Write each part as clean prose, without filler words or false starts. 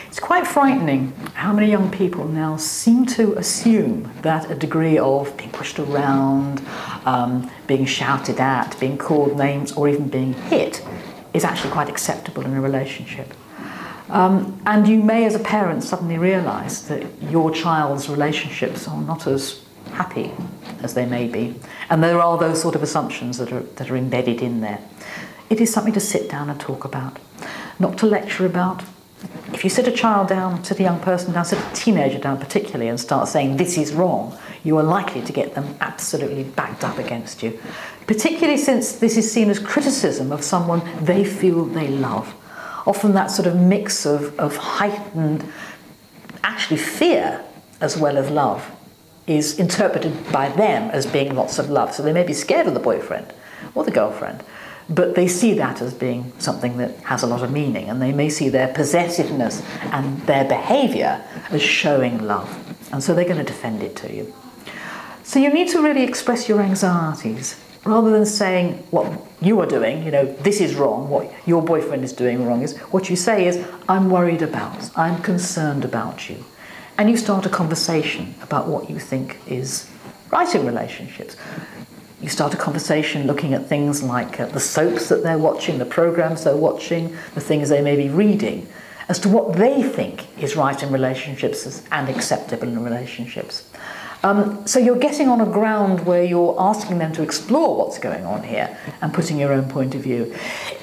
It's quite frightening how many young people now seem to assume that a degree of being pushed around, being shouted at, being called names, or even being hit is actually quite acceptable in a relationship. And you may, as a parent, suddenly realise that your child's relationships are not as happy as they may be. And there are those sort of assumptions that are embedded in there. It is something to sit down and talk about, not to lecture about. If you sit a child down, sit a young person down, sit a teenager down particularly, and start saying this is wrong, you are likely to get them absolutely backed up against you, particularly since this is seen as criticism of someone they feel they love. Often that sort of mix of heightened, actually fear as well as love is interpreted by them as being lots of love. So they may be scared of the boyfriend or the girlfriend, but they see that as being something that has a lot of meaning, and they may see their possessiveness and their behaviour as showing love, and so they're going to defend it to you. So you need to really express your anxieties, rather than saying what you are doing, you know, this is wrong, what your boyfriend is doing wrong, is what you say is, I'm worried about, I'm concerned about you. And you start a conversation about what you think is right in relationships. You start a conversation looking at things like the soaps that they're watching, the programs they're watching, the things they may be reading, as to what they think is right in relationships and acceptable in relationships. So you're getting on a ground where you're asking them to explore what's going on here and putting your own point of view.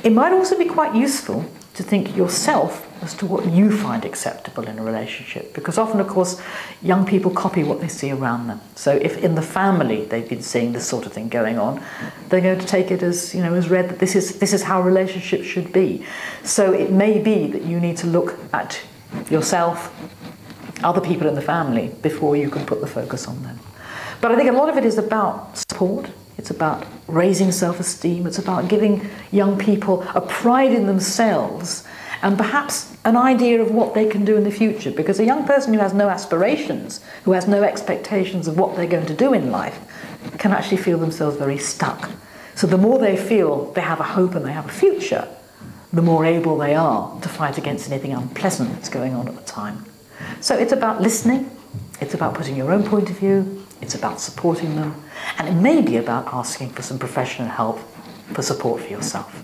It might also be quite useful to think yourself as to what you find acceptable in a relationship, because often, of course, young people copy what they see around them. So if in the family they've been seeing this sort of thing going on, they're going to take it as, you know, as read that this is how relationships should be. So it may be that you need to look at yourself, other people in the family, before you can put the focus on them. But I think a lot of it is about support. It's about raising self-esteem. It's about giving young people a pride in themselves and perhaps an idea of what they can do in the future. Because a young person who has no aspirations, who has no expectations of what they're going to do in life, can actually feel themselves very stuck. So the more they feel they have a hope and they have a future, the more able they are to fight against anything unpleasant that's going on at the time. So it's about listening, it's about putting your own point of view, it's about supporting them, and it may be about asking for some professional help for support for yourself.